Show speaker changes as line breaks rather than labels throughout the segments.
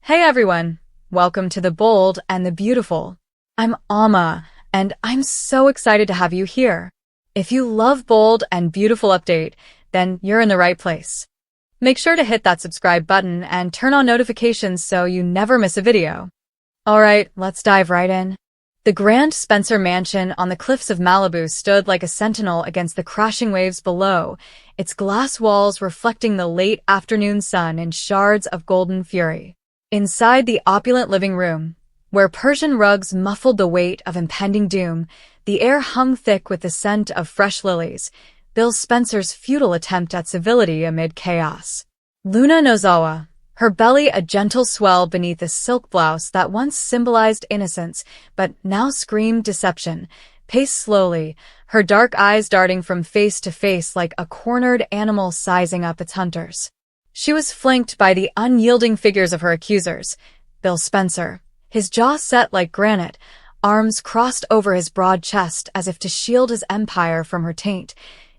Hey everyone, welcome to the Bold and the Beautiful. I'm Alma, and I'm so excited to have you here. If you love Bold and Beautiful update, then you're in the right place. Make sure to hit that subscribe button and turn on notifications so you never miss a video. Alright, let's dive right in. The Grand Spencer mansion on the cliffs of Malibu stood like a sentinel against the crashing waves below, its glass walls reflecting the late afternoon sun in shards of golden fury. Inside the opulent living room, where Persian rugs muffled the weight of impending doom, the air hung thick with the scent of fresh lilies, Bill Spencer's futile attempt at civility amid chaos. Luna Nozawa, her belly a gentle swell beneath a silk blouse that once symbolized innocence but now screamed deception, paced slowly, her dark eyes darting from face to face like a cornered animal sizing up its hunters. She was flanked by the unyielding figures of her accusers. Bill Spencer, his jaw set like granite, arms crossed over his broad chest as if to shield his empire from her taint.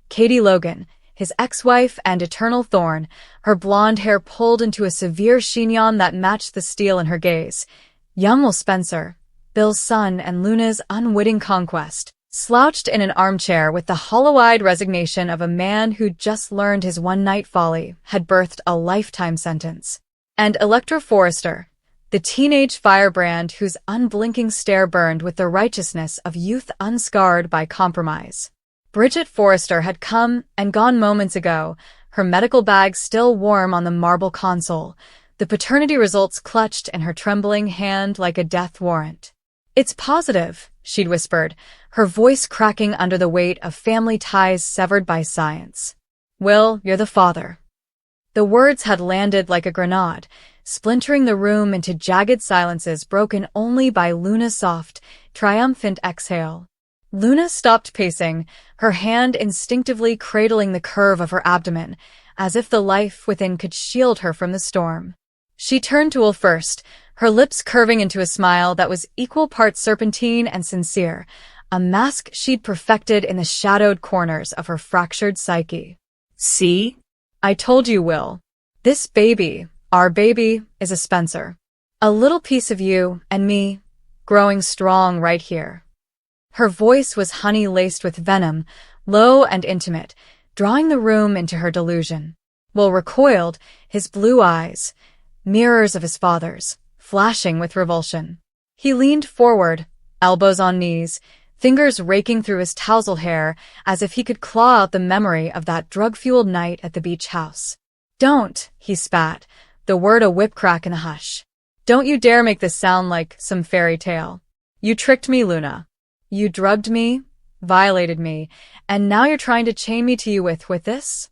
Katie Logan, his ex-wife and eternal thorn, her blonde hair pulled into a severe chignon that matched the steel in her gaze. Young Will Spencer, Bill's son and Luna's unwitting conquest, slouched in an armchair with the hollow-eyed resignation of a man who'd just learned his one-night folly had birthed a lifetime sentence. And Electra Forrester, the teenage firebrand whose unblinking stare burned with the righteousness of youth unscarred by compromise. Bridget Forrester had come and gone moments ago, her medical bag still warm on the marble console, the paternity results clutched in her trembling hand like a death warrant. "It's positive," she'd whispered, her voice cracking under the weight of family ties severed by science. "Will, you're the father." The words had landed like a grenade, splintering the room into jagged silences broken only by Luna's soft, triumphant exhale. Luna stopped pacing, her hand instinctively cradling the curve of her abdomen, as if the life within could shield her from the storm. She turned to Will first, her lips curving into a smile that was equal parts serpentine and sincere, a mask she'd perfected in the shadowed corners of her fractured psyche. "See? I told you, Will. This baby, our baby, is a Spencer. A little piece of you and me, growing strong right here." Her voice was honey laced with venom, low and intimate, drawing the room into her delusion. Will recoiled, his blue eyes, mirrors of his father's, flashing with revulsion. He leaned forward, elbows on knees, fingers raking through his tousled hair as if he could claw out the memory of that drug-fueled night at the beach house. "Don't," he spat, the word a whip crack in a hush. "Don't you dare make this sound like some fairy tale. You tricked me, Luna. You drugged me, violated me, and now you're trying to chain me to you with this?"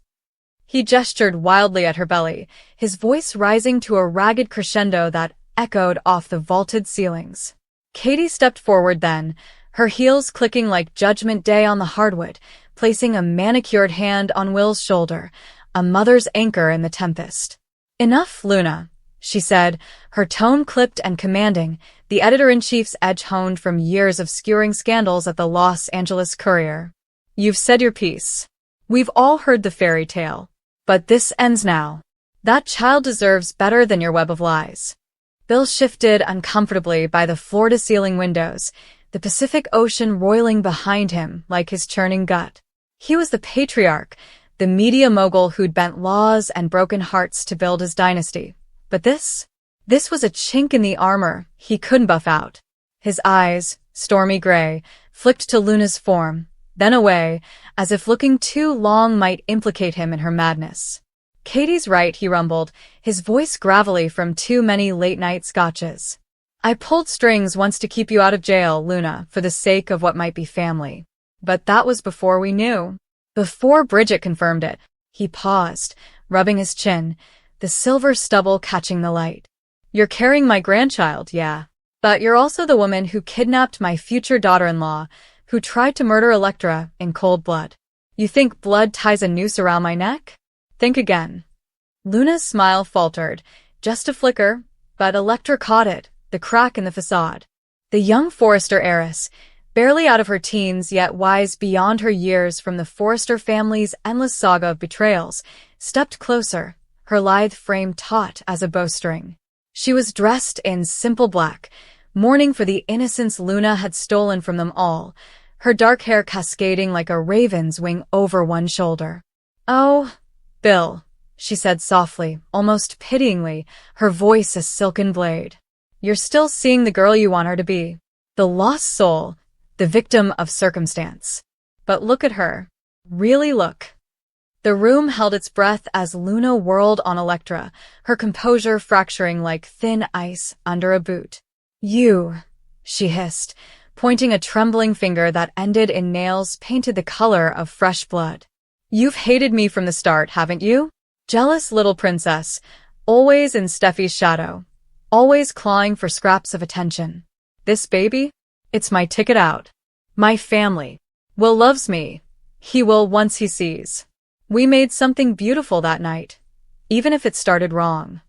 He gestured wildly at her belly, his voice rising to a ragged crescendo that echoed off the vaulted ceilings. Katie stepped forward then, her heels clicking like Judgment Day on the hardwood, placing a manicured hand on Will's shoulder, a mother's anchor in the tempest. "Enough, Luna," she said, her tone clipped and commanding, the editor-in-chief's edge honed from years of skewering scandals at the Los Angeles Courier. "You've said your piece. We've all heard the fairy tale. But this ends now. That child deserves better than your web of lies." Bill shifted uncomfortably by the floor-to-ceiling windows, the Pacific Ocean roiling behind him like his churning gut. He was the patriarch, the media mogul who'd bent laws and broken hearts to build his dynasty. But this was a chink in the armor he couldn't buff out. His eyes, stormy gray, flicked to Luna's form, then away, as if looking too long might implicate him in her madness. "Katie's right," he rumbled, his voice gravelly from too many late-night scotches. "I pulled strings once to keep you out of jail, Luna, for the sake of what might be family. But that was before we knew. Before Bridget confirmed it." He paused, rubbing his chin, the silver stubble catching the light. "You're carrying my grandchild, yeah. But you're also the woman who kidnapped my future daughter-in-law, who tried to murder Electra in cold blood. You think blood ties a noose around my neck? Think again." Luna's smile faltered, just a flicker, but Electra caught it, the crack in the facade. The young Forrester heiress, barely out of her teens yet wise beyond her years from the Forrester family's endless saga of betrayals, stepped closer, her lithe frame taut as a bowstring. She was dressed in simple black, mourning for the innocence Luna had stolen from them all, her dark hair cascading like a raven's wing over one shoulder. "Oh, Bill," she said softly, almost pityingly, her voice a silken blade. "You're still seeing the girl you want her to be. The lost soul, the victim of circumstance. But look at her. Really look." The room held its breath as Luna whirled on Electra, her composure fracturing like thin ice under a boot. "You," she hissed, pointing a trembling finger that ended in nails painted the color of fresh blood. "You've hated me from the start, haven't you? Jealous little princess, always in Steffi's shadow, always clawing for scraps of attention. This baby? It's my ticket out. My family. Will loves me. He will once he sees. We made something beautiful that night, even if it started wrong."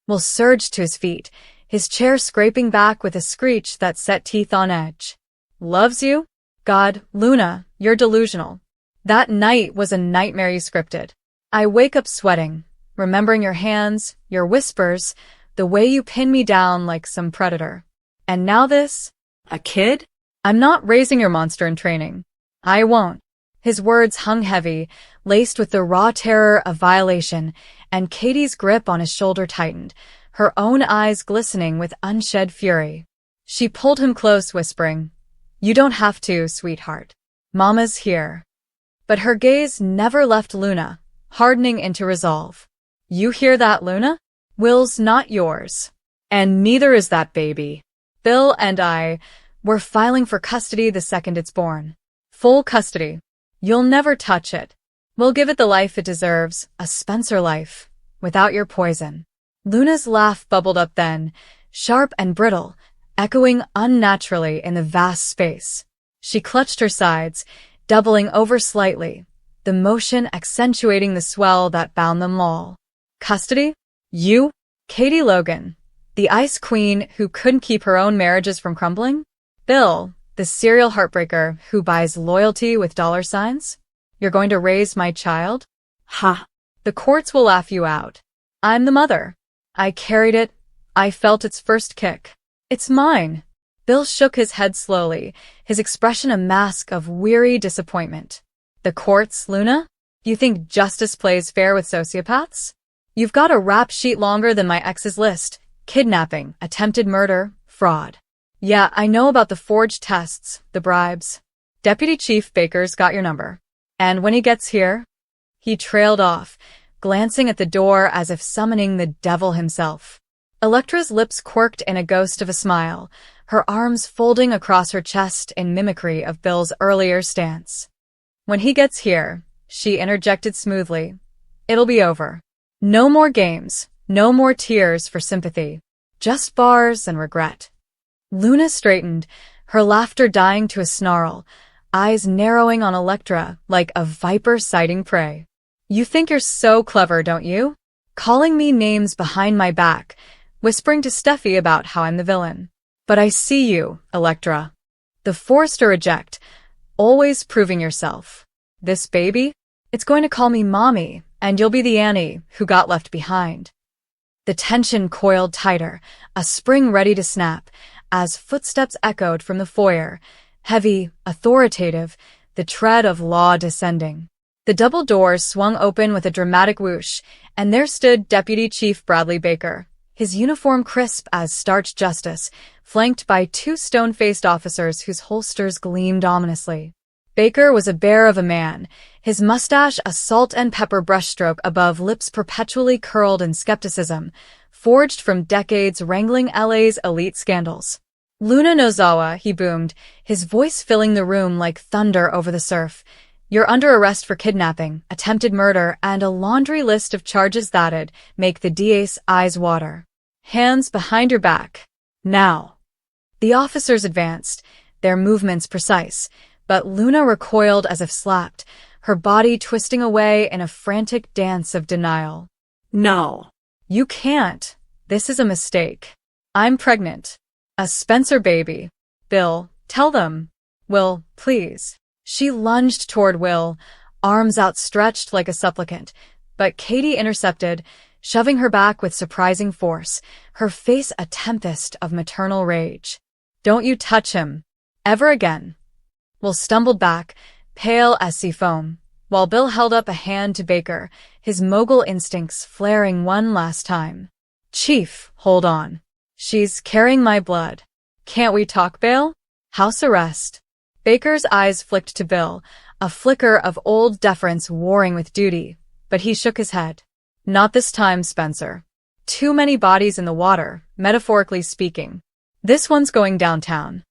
Will surged to his feet, his chair scraping back with a screech that set teeth on edge. "Loves you? God, Luna, you're delusional. That night was a nightmare you scripted. I wake up sweating, remembering your hands, your whispers, the way you pin me down like some predator. And now this? A kid? I'm not raising your monster in training. I won't." His words hung heavy, laced with the raw terror of violation, and Katie's grip on his shoulder tightened, her own eyes glistening with unshed fury. She pulled him close, whispering, "You don't have to, sweetheart. Mama's here." But her gaze never left Luna, hardening into resolve. "You hear that, Luna? Will's not yours. And neither is that baby. Bill and we're filing for custody the second it's born. Full custody. You'll never touch it. We'll give it the life it deserves, a Spencer life, without your poison." Luna's laugh bubbled up then, sharp and brittle, echoing unnaturally in the vast space. She clutched her sides, doubling over slightly, the motion accentuating the swell that bound them all. "Custody? You? Katie Logan, the ice queen who couldn't keep her own marriages from crumbling? Bill, the serial heartbreaker who buys loyalty with dollar signs? You're going to raise my child? Ha! The courts will laugh you out. I'm the mother. I carried it. I felt its first kick. It's mine." Bill shook his head slowly, his expression a mask of weary disappointment. "The courts, Luna? You think justice plays fair with sociopaths? You've got a rap sheet longer than my ex's list. Kidnapping, attempted murder, fraud. Yeah, I know about the forged tests, the bribes. Deputy Chief Baker's got your number. And when he gets here..." He trailed off, glancing at the door as if summoning the devil himself. Electra's lips quirked in a ghost of a smile, her arms folding across her chest in mimicry of Bill's earlier stance. "When he gets here," she interjected smoothly, "it'll be over. No more games, no more tears for sympathy. Just bars and regret." Luna straightened, her laughter dying to a snarl, eyes narrowing on Electra like a viper sighting prey. "You think you're so clever, don't you? Calling me names behind my back, whispering to Steffi about how I'm the villain. But I see you, Electra. The force to reject, always proving yourself. This baby? It's going to call me Mommy, and you'll be the Annie who got left behind." The tension coiled tighter, a spring ready to snap, as footsteps echoed from the foyer, heavy, authoritative, the tread of law descending. The double doors swung open with a dramatic whoosh, and there stood Deputy Chief Bradley Baker, his uniform crisp as starched justice, flanked by two stone-faced officers whose holsters gleamed ominously. Baker was a bear of a man, his mustache a salt and pepper brushstroke above lips perpetually curled in skepticism, forged from decades wrangling LA's elite scandals. "Luna Nozawa," he boomed, his voice filling the room like thunder over the surf. "You're under arrest for kidnapping, attempted murder, and a laundry list of charges that'd make the DA's eyes water. Hands behind your back. Now." The officers advanced, their movements precise, but Luna recoiled as if slapped, her body twisting away in a frantic dance of denial. "No. You can't. This is a mistake. I'm pregnant. A Spencer baby. Bill, tell them. Will, please." She lunged toward Will, arms outstretched like a supplicant, but Katie intercepted, shoving her back with surprising force, her face a tempest of maternal rage. "Don't you touch him. Ever again." Will stumbled back, pale as sea foam, while Bill held up a hand to Baker, his mogul instincts flaring one last time. "Chief, hold on. She's carrying my blood. Can't we talk, Bill? House arrest." Baker's eyes flicked to Bill, a flicker of old deference warring with duty, but he shook his head. "Not this time, Spencer. Too many bodies in the water, metaphorically speaking. This one's going downtown."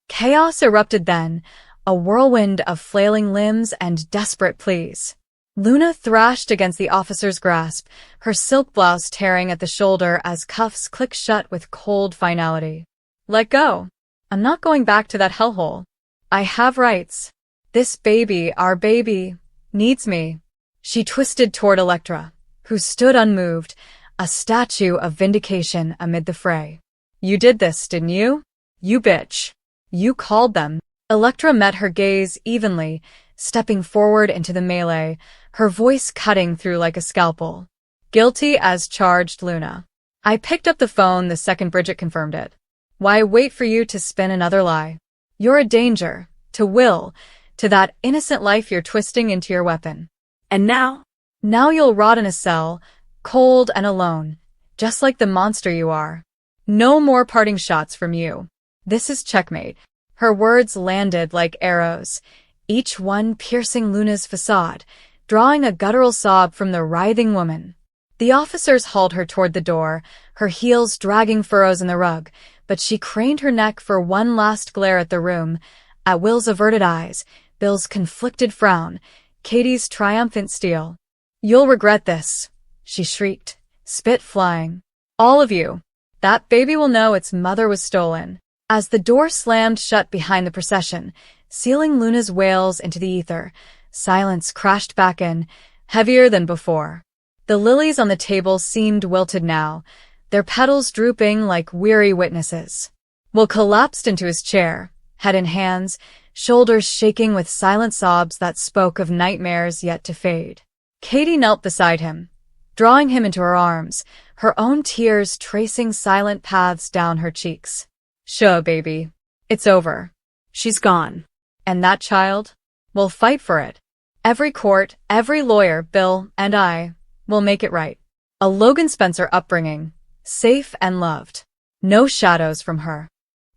Chaos erupted then, a whirlwind of flailing limbs and desperate pleas. Luna thrashed against the officer's grasp, her silk blouse tearing at the shoulder as cuffs clicked shut with cold finality. "Let go. I'm not going back to that hellhole. I have rights. This baby, our baby, needs me." She twisted toward Electra, who stood unmoved, a statue of vindication amid the fray. "You did this, didn't you? You bitch. You called them." Electra met her gaze evenly, stepping forward into the melee, her voice cutting through like a scalpel. "Guilty as charged, Luna. I picked up the phone the second Bridget confirmed it. Why wait for you to spin another lie? You're a danger, to Will, to that innocent life you're twisting into your weapon. And now? Now you'll rot in a cell, cold and alone, just like the monster you are. No more parting shots from you. This is checkmate." Her words landed like arrows, each one piercing Luna's facade, drawing a guttural sob from the writhing woman. The officers hauled her toward the door, her heels dragging furrows in the rug, but she craned her neck for one last glare at the room, at Will's averted eyes, Bill's conflicted frown, Katie's triumphant steel. "You'll regret this," she shrieked, spit flying. "All of you. That baby will know its mother was stolen." As the door slammed shut behind the procession, sealing Luna's wails into the ether, silence crashed back in, heavier than before. The lilies on the table seemed wilted now, their petals drooping like weary witnesses. Will collapsed into his chair, head in hands, shoulders shaking with silent sobs that spoke of nightmares yet to fade. Katie knelt beside him, drawing him into her arms, her own tears tracing silent paths down her cheeks. "Sure, baby. It's over. She's gone. And that child? We'll fight for it. Every court, every lawyer, Bill, and I will make it right. A Logan Spencer upbringing, safe and loved. No shadows from her."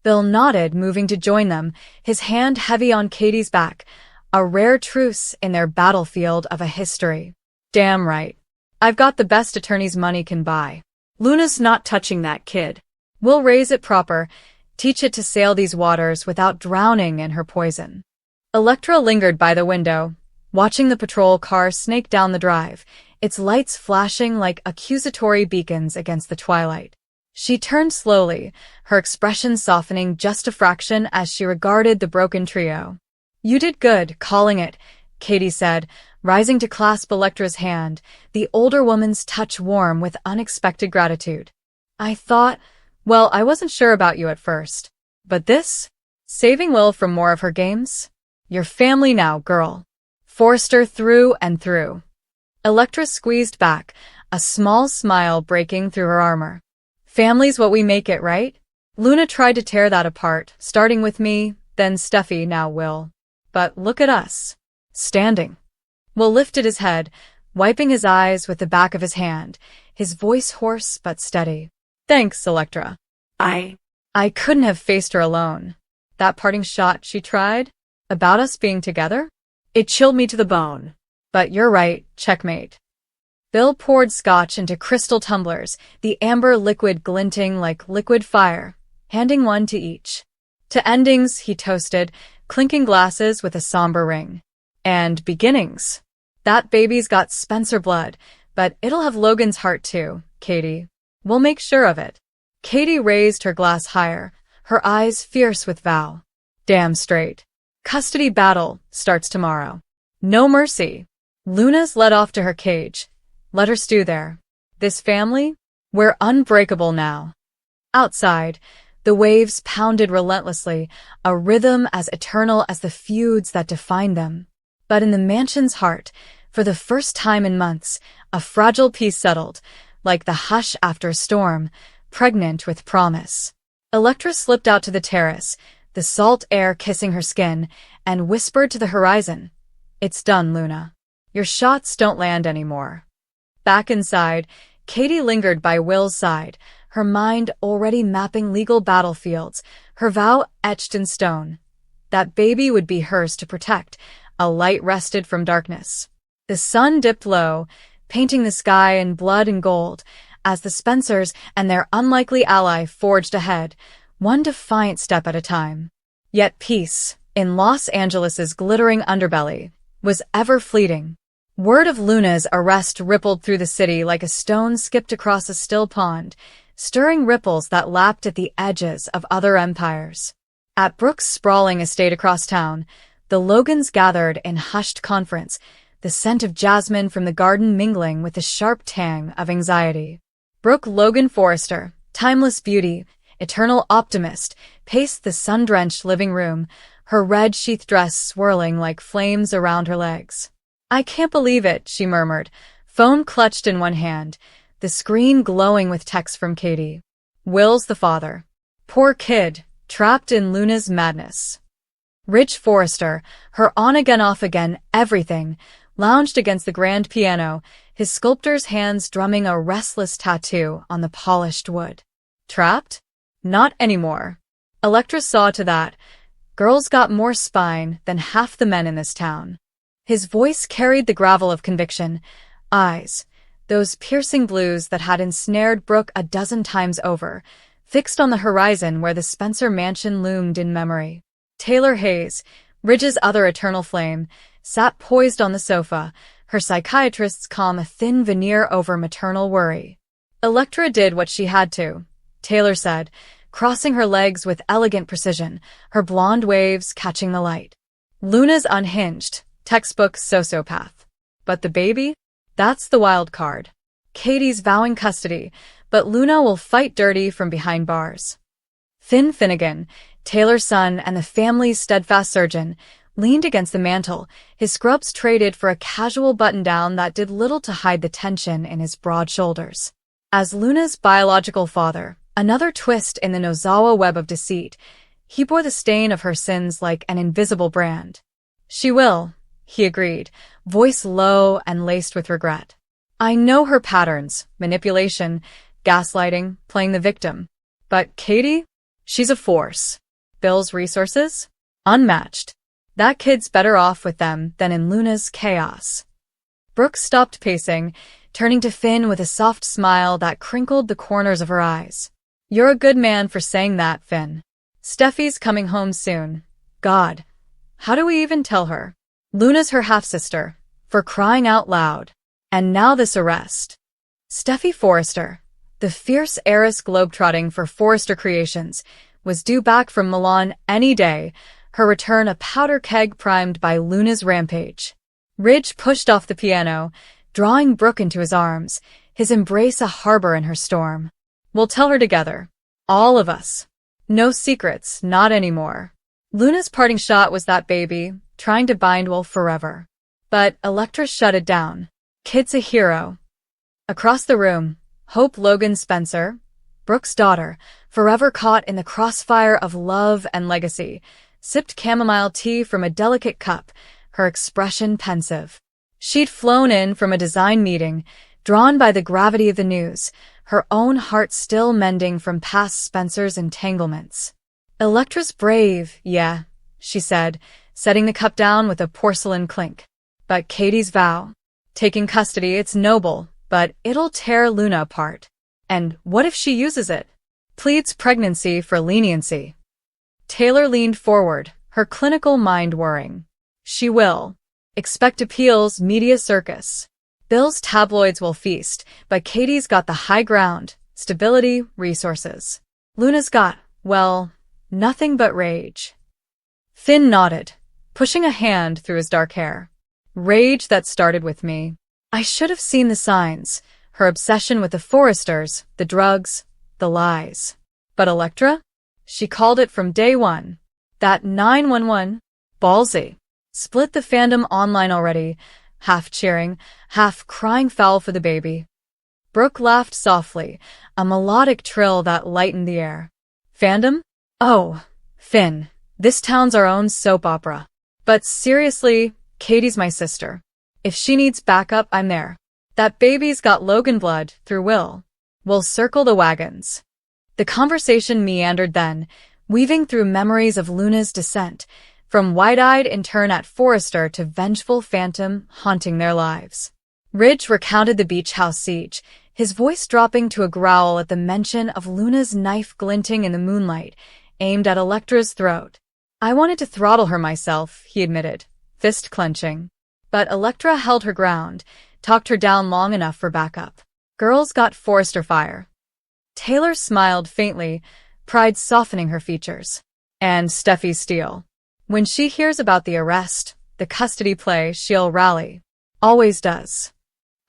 Bill nodded, moving to join them, his hand heavy on Katie's back, a rare truce in their battlefield of a history. "Damn right. I've got the best attorney's money can buy. Luna's not touching that kid. We'll raise it proper, teach it to sail these waters without drowning in her poison." Electra lingered by the window, watching the patrol car snake down the drive, its lights flashing like accusatory beacons against the twilight. She turned slowly, her expression softening just a fraction as she regarded the broken trio. "You did good, calling it," Katie said, rising to clasp Electra's hand, the older woman's touch warm with unexpected gratitude. Well, I wasn't sure about you at first. But this? Saving Will from more of her games? You're family now, girl. Forrester through and through." Electra squeezed back, a small smile breaking through her armor. "Family's what we make it, right? Luna tried to tear that apart, starting with me, then Steffi, now Will. But look at us. Standing." Will lifted his head, wiping his eyes with the back of his hand, his voice hoarse but steady. "Thanks, Electra. I couldn't have faced her alone. That parting shot she tried, about us being together? It chilled me to the bone. But you're right, checkmate." Bill poured scotch into crystal tumblers, the amber liquid glinting like liquid fire, handing one to each. To endings, he toasted, clinking glasses with a somber ring. "And beginnings. That baby's got Spencer blood, but it'll have Logan's heart too, Katie. We'll make sure of it." Katie raised her glass higher, her eyes fierce with vow. "Damn straight. Custody battle starts tomorrow. No mercy." Luna's led off to her cage. Let her stew there. This family? We're unbreakable now. Outside, the waves pounded relentlessly, a rhythm as eternal as the feuds that defined them. But in the mansion's heart, for the first time in months, a fragile peace settled, like the hush after a storm, pregnant with promise. Electra slipped out to the terrace, the salt air kissing her skin, and whispered to the horizon, "It's done, Luna. Your shots don't land anymore." Back inside, Katie lingered by Will's side, her mind already mapping legal battlefields, her vow etched in stone. That baby would be hers to protect, a light wrested from darkness. The sun dipped low, painting the sky in blood and gold, as the Spencers and their unlikely ally forged ahead, one defiant step at a time. Yet peace, in Los Angeles's glittering underbelly, was ever fleeting. Word of Luna's arrest rippled through the city like a stone skipped across a still pond, stirring ripples that lapped at the edges of other empires. At Brooke's sprawling estate across town, the Logans gathered in hushed conference, the scent of jasmine from the garden mingling with the sharp tang of anxiety. Brooke Logan Forrester, timeless beauty, eternal optimist, paced the sun-drenched living room, her red-sheath dress swirling like flames around her legs. "I can't believe it," she murmured, phone clutched in one hand, the screen glowing with texts from Katie. "Will's the father. Poor kid, trapped in Luna's madness." Rich Forrester, her on-again off-again everything, lounged against the grand piano, his sculptor's hands drumming a restless tattoo on the polished wood. Trapped? Not anymore. Electra saw to that. Girls got more spine than half the men in this town. His voice carried the gravel of conviction. Eyes, those piercing blues that had ensnared Brooke a dozen times over, fixed on the horizon where the Spencer mansion loomed in memory. Taylor Hayes, Ridge's other eternal flame, sat poised on the sofa, her psychiatrist's calm a thin veneer over maternal worry. Electra did what she had to, Taylor said, crossing her legs with elegant precision, her blonde waves catching the light. Luna's unhinged, textbook sociopath. But the baby? That's the wild card. Katie's vowing custody, but Luna will fight dirty from behind bars. Finn Finnegan, Taylor's son and the family's steadfast surgeon, leaned against the mantel, his scrubs traded for a casual button-down that did little to hide the tension in his broad shoulders. As Luna's biological father, another twist in the Nozawa web of deceit, he bore the stain of her sins like an invisible brand. "She will," he agreed, voice low and laced with regret. "I know her patterns, manipulation, gaslighting, playing the victim. But Katie? She's a force. Bill's resources? Unmatched. That kid's better off with them than in Luna's chaos." Brooke stopped pacing, turning to Finn with a soft smile that crinkled the corners of her eyes. "You're a good man for saying that, Finn. Steffi's coming home soon. God, how do we even tell her? Luna's her half-sister, for crying out loud. And now this arrest." Steffi Forrester, the fierce heiress globetrotting for Forrester Creations, was due back from Milan any day, her return a powder keg primed by Luna's rampage. Ridge pushed off the piano, drawing Brooke into his arms, his embrace a harbor in her storm. "We'll tell her together. All of us. No secrets, not anymore." Luna's parting shot was that baby, trying to bind Will forever. But Electra shut it down. "Kid's a hero." Across the room, Hope Logan Spencer, Brooke's daughter, forever caught in the crossfire of love and legacy, sipped chamomile tea from a delicate cup, her expression pensive. She'd flown in from a design meeting, drawn by the gravity of the news, her own heart still mending from past Spencer's entanglements. "Electra's brave, yeah," she said, setting the cup down with a porcelain clink. "But Katie's vow. Taking custody, it's noble, but it'll tear Luna apart. And what if she uses it? Pleads pregnancy for leniency." Taylor leaned forward, her clinical mind whirring. "She will. Expect appeals, media circus. Bill's tabloids will feast, but Katie's got the high ground, stability, resources. Luna's got, well, nothing but rage." Finn nodded, pushing a hand through his dark hair. "Rage that started with me. I should have seen the signs, her obsession with the Forresters, the drugs, the lies. But Electra? She called it from day one. That 911? Ballsy. Split the fandom online already, half cheering, half crying foul for the baby." Brooke laughed softly, a melodic trill that lightened the air. Fandom? Oh, Finn, this town's our own soap opera. But seriously, Katie's my sister. If she needs backup, I'm there. That baby's got Logan blood through Will. We'll circle the wagons. The conversation meandered then, weaving through memories of Luna's descent, from wide-eyed intern at Forrester to vengeful phantom haunting their lives. Ridge recounted the beach house siege, his voice dropping to a growl at the mention of Luna's knife glinting in the moonlight, aimed at Electra's throat. I wanted to throttle her myself, he admitted, fist clenching. But Electra held her ground, talked her down long enough for backup. Girls got Forrester fire. Taylor smiled faintly, pride softening her features. And Steffi Steele. When she hears about the arrest, the custody play, she'll rally. Always does.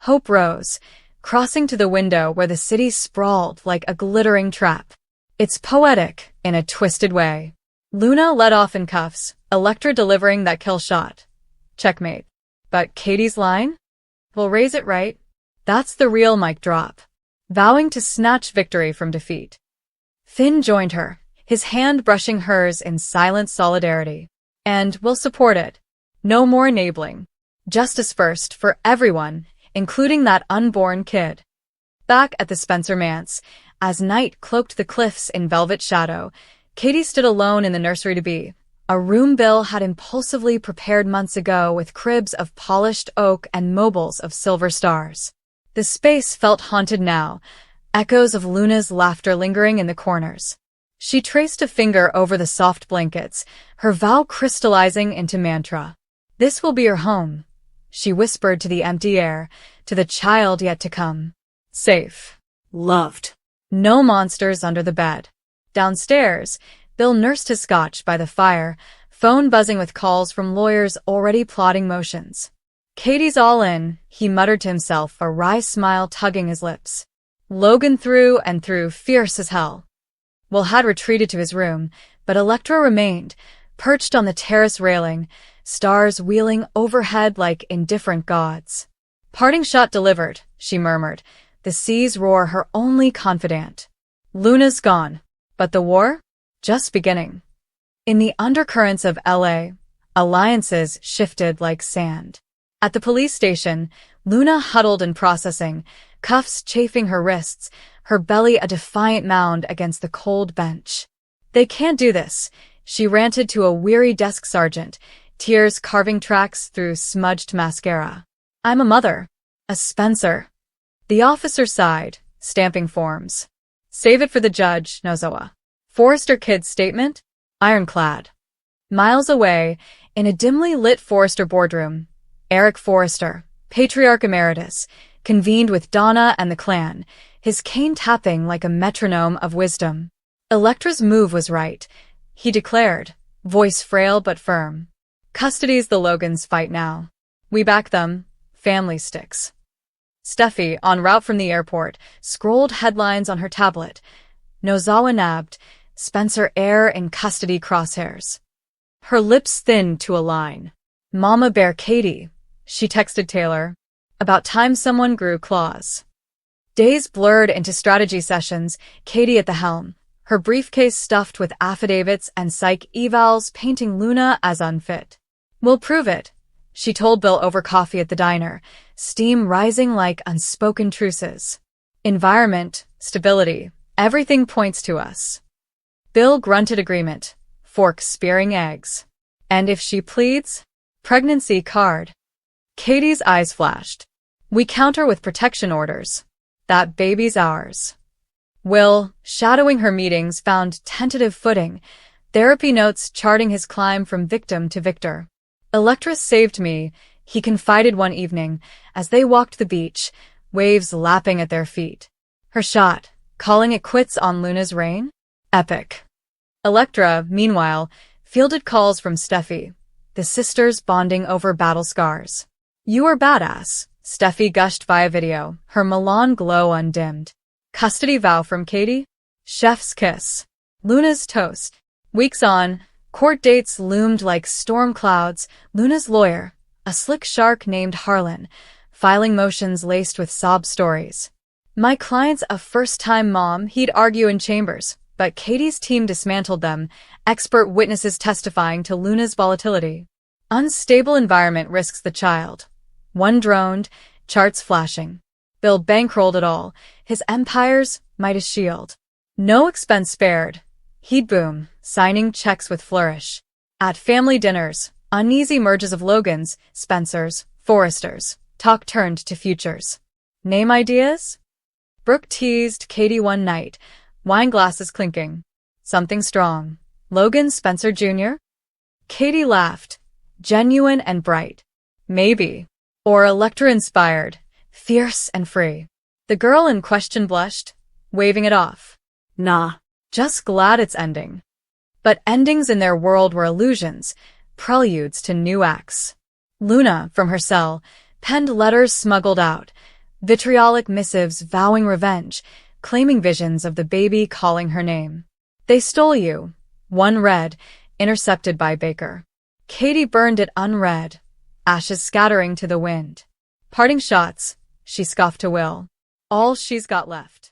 Hope rose, crossing to the window where the city sprawled like a glittering trap. It's poetic, in a twisted way. Luna led off in cuffs, Electra delivering that kill shot. Checkmate. But Katie's line? We'll raise it right. That's the real mic drop. Vowing to snatch victory from defeat. Finn joined her, his hand brushing hers in silent solidarity. And we'll support it. No more enabling. Justice first for everyone, including that unborn kid. Back at the Spencer manse, as night cloaked the cliffs in velvet shadow, Katie stood alone in the nursery to be, a room Bill had impulsively prepared months ago with cribs of polished oak and mobiles of silver stars. The space felt haunted now, echoes of Luna's laughter lingering in the corners. She traced a finger over the soft blankets, her vow crystallizing into mantra. This will be your home, she whispered to the empty air, to the child yet to come. Safe. Loved. No monsters under the bed. Downstairs, Bill nursed his scotch by the fire, phone buzzing with calls from lawyers already plotting motions. Katie's all in, he muttered to himself, a wry smile tugging his lips. Logan through and through, fierce as hell. Will had retreated to his room, but Electra remained, perched on the terrace railing, stars wheeling overhead like indifferent gods. Parting shot delivered, she murmured, the sea's roar her only confidant. Luna's gone, but the war? Just beginning. In the undercurrents of L.A., alliances shifted like sand. At the police station, Luna huddled in processing, cuffs chafing her wrists, her belly a defiant mound against the cold bench. They can't do this, she ranted to a weary desk sergeant, tears carving tracks through smudged mascara. I'm a mother. A Spencer. The officer sighed, stamping forms. Save it for the judge, Nozoa. Forrester kid's statement? Ironclad. Miles away, in a dimly lit Forrester boardroom, Eric Forrester, Patriarch Emeritus, convened with Donna and the clan, his cane tapping like a metronome of wisdom. Electra's move was right, he declared, voice frail but firm. Custody's the Logans' fight now. We back them, family sticks. Steffi, en route from the airport, scrolled headlines on her tablet. Nozawa nabbed, Spencer heir in custody crosshairs. Her lips thinned to a line. Mama bear Katie, she texted Taylor. About time someone grew claws. Days blurred into strategy sessions, Katie at the helm, her briefcase stuffed with affidavits and psych evals painting Luna as unfit. We'll prove it, she told Bill over coffee at the diner, steam rising like unspoken truces. Environment, stability, everything points to us. Bill grunted agreement, fork spearing eggs. And if she pleads? Pregnancy card. Katie's eyes flashed. We counter with protection orders. That baby's ours. Will, shadowing her meetings, found tentative footing, therapy notes charting his climb from victim to victor. Electra saved me, he confided one evening, as they walked the beach, waves lapping at their feet. Her shot, calling it quits on Luna's reign? Epic. Electra, meanwhile, fielded calls from Steffi, the sisters bonding over battle scars. You are badass, Steffi gushed via video, her Milan glow undimmed. Custody vow from Katie? Chef's kiss. Luna's toast. Weeks on, court dates loomed like storm clouds, Luna's lawyer, a slick shark named Harlan, filing motions laced with sob stories. My client's a first-time mom, he'd argue in chambers, but Katie's team dismantled them, expert witnesses testifying to Luna's volatility. Unstable environment risks the child. One droned, charts flashing. Bill bankrolled it all, his empire's Midas shield. No expense spared. He'd boom, signing checks with flourish. At family dinners, uneasy merges of Logans, Spencers, Forresters, talk turned to futures. Name ideas? Brooke teased Katie one night, wine glasses clinking. Something strong. Logan Spencer Jr.? Katie laughed, genuine and bright. Maybe. Or Electra inspired, fierce and free. The girl in question blushed, waving it off. Nah, just glad it's ending. But endings in their world were illusions, preludes to new acts. Luna, from her cell, penned letters smuggled out, vitriolic missives vowing revenge, claiming visions of the baby calling her name. They stole you. One read, intercepted by Baker. Katie burned it unread, ashes scattering to the wind. Parting shots, she scoffed to Will. All she's got left.